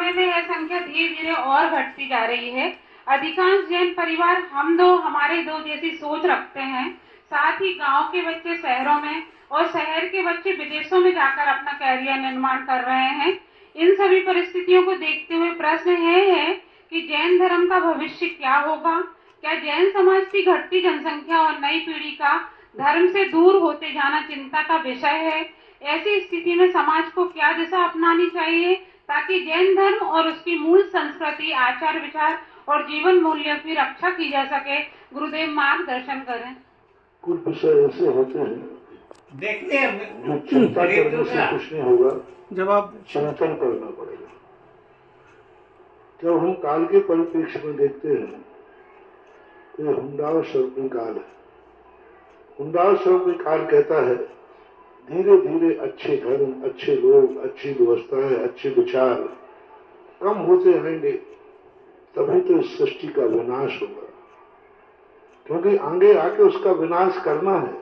समय में यह संख्या धीरे धीरे और घटती जा रही है। अधिकांश जैन परिवार हम दो हमारे दो जैसी सोच रखते हैं। साथ ही गांव के बच्चे शहरों में और शहर के बच्चे विदेशों में जाकर अपना कैरियर निर्माण कर रहे हैं। इन सभी परिस्थितियों को देखते हुए प्रश्न यह है कि जैन धर्म का भविष्य क्या होगा। क्या जैन समाज की घटती जनसंख्या और नई पीढ़ी का धर्म से दूर होते जाना चिंता का विषय है। ऐसी स्थिति में समाज को क्या दिशा अपनानी चाहिए ताकि जैन धर्म और उसकी मूल संस्कृति, आचार विचार और जीवन मूल्यों की रक्षा की जा सके। गुरुदेव मार्गदर्शन करें। कुछ विषय ऐसे होते हैं देखते हैं जो चिंता करने से कुछ नहीं होगा, जवाब चिंतन करना पड़ेगा। जब हम काल के परिप्रेक्ष्य में देखते हैं तो ये हुंडाव सर्वनी काल है। हुंडाव सर्वनी काल कहता है धीरे धीरे अच्छे धर्म, अच्छे लोग, अच्छी व्यवस्थाएं, अच्छे विचार कम होते रहेंगे, तभी तो इस सृष्टि का विनाश होगा। क्योंकि आगे आके उसका विनाश करना है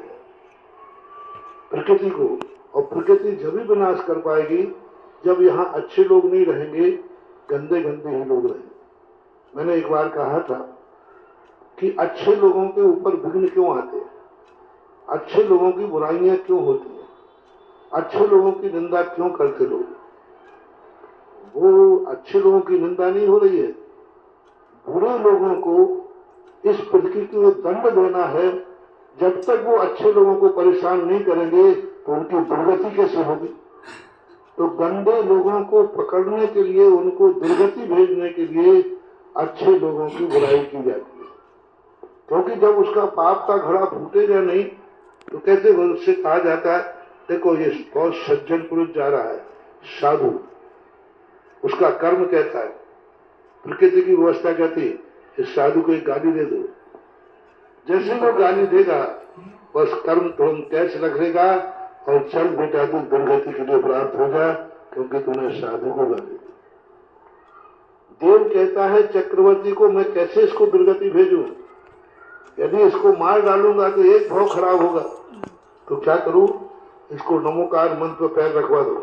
प्रकृति को, और प्रकृति जब भी विनाश कर पाएगी जब यहाँ अच्छे लोग नहीं रहेंगे, गंदे गंदे ही लोग रहेंगे। मैंने एक बार कहा था कि अच्छे लोगों के ऊपर विघ्न क्यों आते हैं, अच्छे लोगों की बुराइयां क्यों होती हैं, अच्छे लोगों की निंदा क्यों करते लोग। वो अच्छे लोगों की निंदा नहीं हो रही है, बुरे लोगों को इस प्रकृति को दंड देना है। जब तक वो अच्छे लोगों को परेशान नहीं करेंगे तो उनकी दुर्गति कैसे होगी। तो गंदे लोगों को पकड़ने के लिए, उनको दुर्गति भेजने के लिए अच्छे लोगों की बुराई की जाती है। क्योंकि जब उसका पाप का घड़ा फूटेगा नहीं तो कैसे उससे कहा जाता है देखो ये बहुत सज्जन पुरुष जा रहा है, साधु, उसका कर्म कहता है, प्रकृति की व्यवस्था कहती है इस साधु को एक गाली दे दो। जैसे वो गाली देगा बस कर्म तुम कैच रख लेगा और चल बेटा तू दुर्गति के लिए प्राप्त हो जा, क्योंकि तूने साधु को गाली दी। देव कहता है चक्रवर्ती को मैं कैसे इसको दुर्गति भेजूं, यदि इसको मार डालूंगा तो एक भाव खराब होगा, तो क्या करूं, इसको नमोकार मंत्र पर पैर रखवा दो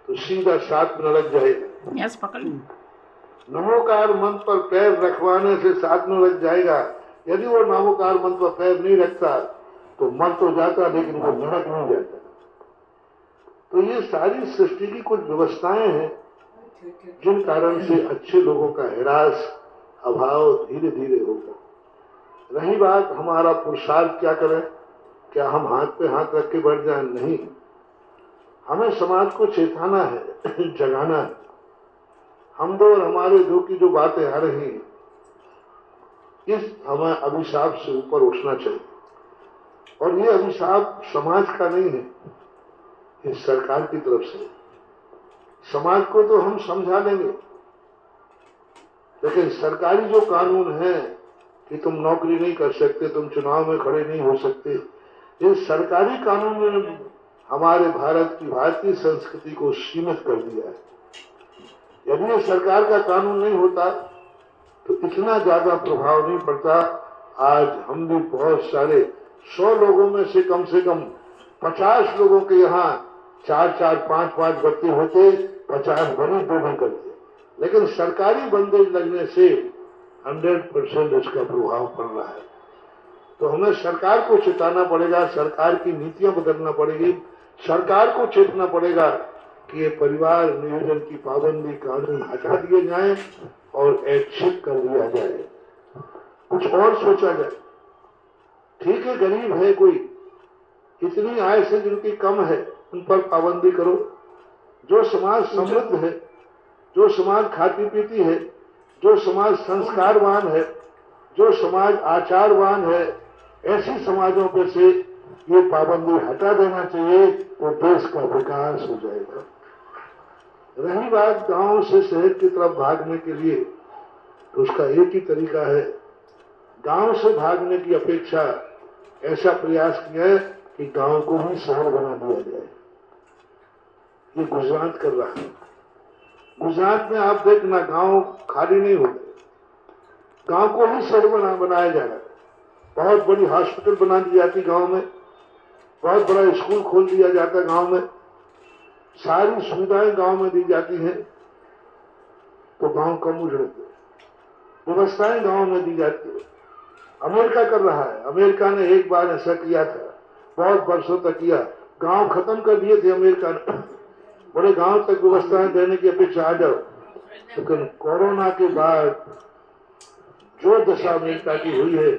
तो सीधा 7 में लग जाएगा। यस पकड़। नमोकार मंत्र पर पैर रखवाने से 7 में लग जाएगा। यदि वो नमोकार मंत्र पर पैर नहीं रखता तो मर तो जाता लेकिन वो नरक नहीं जाता। तो ये सारी सृष्टि की कुछ व्यवस्थाएं हैं जिन कारण से अच्छे लोगों का ह्रास, अभाव धीरे धीरे होगा। रही बात हमारा पुरुषार्थ क्या करें, क्या हम हाथ पे हाथ रख के बैठ जाए, नहीं, हमें समाज को चेताना है, जगाना है। हम दो और हमारे दो की जो बातें आ रही हैं, इस हमें अभिशाप से ऊपर उठना चाहिए। और ये अभिशाप समाज का नहीं है, ये सरकार की तरफ से। समाज को तो हम समझा लेंगे, लेकिन सरकारी जो कानून है कि तुम नौकरी नहीं कर सकते, तुम चुनाव में खड़े नहीं हो सकते, ये सरकारी कानून ने हमारे भारत की भारतीय संस्कृति को सीमित कर दिया है। यदि ये सरकार का कानून नहीं होता तो इतना ज्यादा प्रभाव नहीं पड़ता। आज हम भी बहुत सारे 100 लोगों में से कम 50 लोगों के यहाँ 4-4, 5-5 बच्चे होते, 50 बड़ी दोनों करते, लेकिन सरकारी बंदेज लगने से 100% इसका प्रभाव पड़ रहा है। तो हमें सरकार को चेताना पड़ेगा, सरकार की नीतियां बदलना पड़ेगी, सरकार को चेतना पड़ेगा कि ये परिवार नियोजन की पाबंदी कानून हटा दिए जाएं और ऐच्छिक कर दिया जाए, कुछ और सोचा जाए। ठीक है, गरीब है कोई, इतनी आय से जिनकी कम है उन पर पाबंदी करो। जो समाज समृद्ध है, जो समाज खाती पीती है, जो समाज संस्कारवान है, जो समाज आचारवान है, ऐसी समाजों पे से ये पाबंदी हटा देना चाहिए तो देश का विकास हो जाएगा। रही बात गांव से शहर की तरफ भागने के लिए, तो उसका एक ही तरीका है, गांव से भागने की अपेक्षा ऐसा प्रयास किया है कि गांव को ही शहर बना दिया जाए। ये गुजरात कर रहा है। गुजरात में आप देखना गांव खाली नहीं होते, गांव को ही शहर बनाया जा रहा है। बहुत बड़ी हॉस्पिटल बना दी जाती गांव में, बहुत बड़ा स्कूल खोल दिया जाता है गांव में, सारी सुविधाएं गांव में दी जाती हैं। तो गांव कम उजड़ते, व्यवस्थाएं गांव में दी जाती है। अमेरिका कर रहा है, अमेरिका ने एक बार ऐसा किया था, बहुत वर्षों तक किया, गांव खत्म कर दिए थे अमेरिका ने, बड़े गांव तक व्यवस्थाएं देने की अपेक्षा आ जाओ। लेकिन कोरोना के बाद जो दशा अमेरिका की हुई है,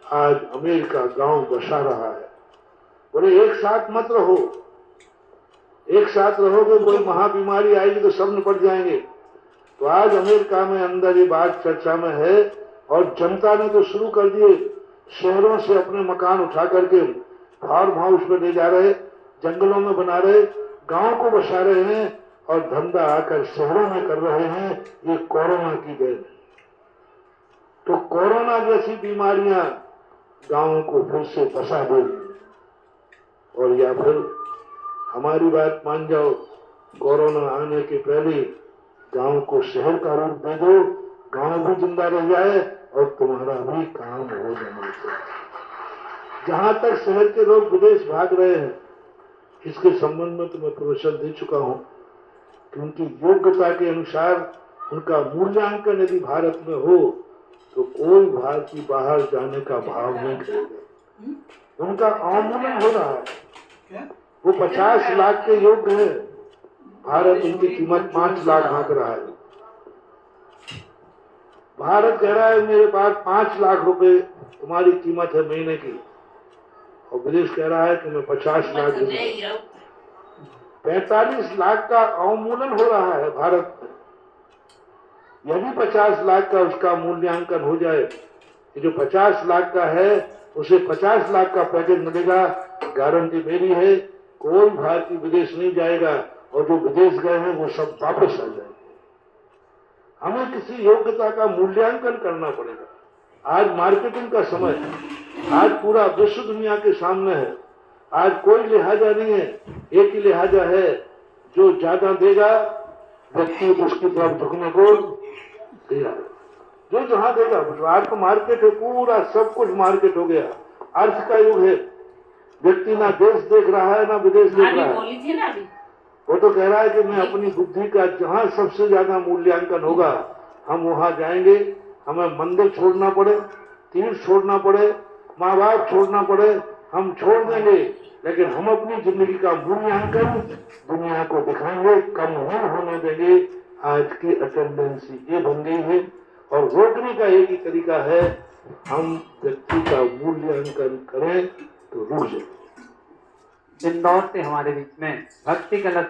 आज अमेरिका गांव बसा रहा है। बोले एक साथ मत रहो, एक साथ रहोगे कोई महाबीमारी आएगी तो सब निपट जाएंगे। तो आज अमेरिका में अंदर ये बात चर्चा में है और जनता ने तो शुरू कर दिए, शहरों से अपने मकान उठा करके फार्म हाउस में ले जा रहे, जंगलों में बना रहे, गांव को बसा रहे हैं और धंधा आकर शहरों में कर रहे हैं। ये कोरोना की देन। तो कोरोना जैसी बीमारियां गांवों को फिर से बसा देगी। और या फिर हमारी बात मान जाओ, कोरोना आने के पहले गांव को शहर का रूप दे दो, गांव भी जिंदा रह जाए और तुम्हारा भी काम हो जाने से। जहां तक शहर के लोग विदेश भाग रहे हैं, इसके संबंध में तो मैं प्रवचन दे चुका हूं कि उनकी योग्यता के अनुसार उनका मूल्यांकन यदि भारत में हो तो कोई भारतीय बाहर जाने का भाव नहीं करेगा। उनका अवमूल्यन हो रहा है। वो 50 लाख के योग्य है, भारत उनकी कीमत 5 लाख आंक रहा है। भारत कह रहा है मेरे पास 5 लाख रुपए तुम्हारी कीमत है महीने की, और विदेश कह रहा है कि मैं 50 लाख दूंगा। 45 लाख का अवमूल्यन हो रहा है भारत में। यदि 50 लाख का उसका मूल्यांकन हो जाए, जो 50 लाख का है उसे 50 लाख का पैकेज मिलेगा, गारंटी मेरी है, कोई भारतीय विदेश नहीं जाएगा और जो विदेश गए हैं वो सब वापस आ जाएंगे। हमें किसी योग्यता का मूल्यांकन करना पड़ेगा। आज मार्केटिंग का समय है, आज पूरा विश्व दुनिया के सामने है। आज कोई लिहाजा नहीं है, एक ही लिहाजा है, जो ज्यादा देगा व्यक्ति उसकी तरफ झुकने को तैयार है। जो जहां देगा, आज तो मार्केट है, पूरा सब कुछ मार्केट हो गया, अर्थ का युग है। व्यक्ति ना देश देख रहा है ना विदेश देख रहा है। वो तो कह रहा है कि मैं अपनी बुद्धि का जहां सबसे ज्यादा मूल्यांकन होगा हम वहां जाएंगे। हमें मंदिर छोड़ना पड़े, तीर्थ छोड़ना पड़े, माँ बाप छोड़ना पड़े, हम छोड़ देंगे, लेकिन हम अपनी जिंदगी का मूल्यांकन दुनिया को दिखाएंगे, कम नहीं होने देंगे। आज की अटेंडेंसी ये बन गई है और रोकने का एक ही तरीका है, हम व्यक्ति का मूल्यांकन करें तो रुक जाए। इंदौर से हमारे बीच में भक्ति कलश